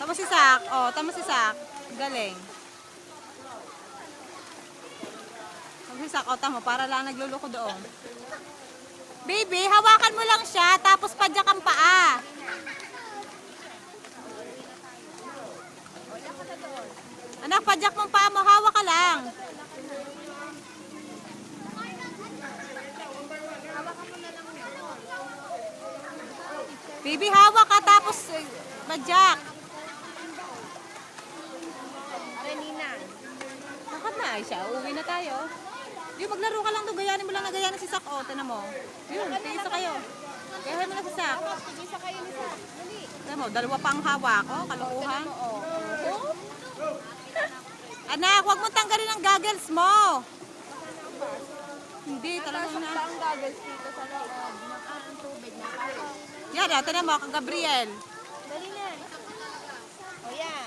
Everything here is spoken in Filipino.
Tama si Sak. Oh, tama si Sak. Galing. Tama si Sak. Oh, tama. Para lang nagluluko doon. Baby, hawakan mo lang siya. Tapos padyak ang paa. Anak, padyak mong paa mo. Hawak ka lang. Baby, hawak ka. Tapos padyak. Bakit na ay siya? Uwi na tayo. Yung maglaro ka lang doon. Gayanin mo lang na gayanin si Sak. O, tinan mo. Yun, tigisa kayo. Gayahin mo na si Sak. Tigisa kayo ni Sak. Dali. Tinan mo, dalawa pang hawak. O, kalukuhan. Anak, huwag mo tanggalin ang goggles mo. Hindi, talagang na. Ang goggles dito sa loob. Ang tubig na. Yan, tinan mo, kang Gabriel. Dali na. O yan.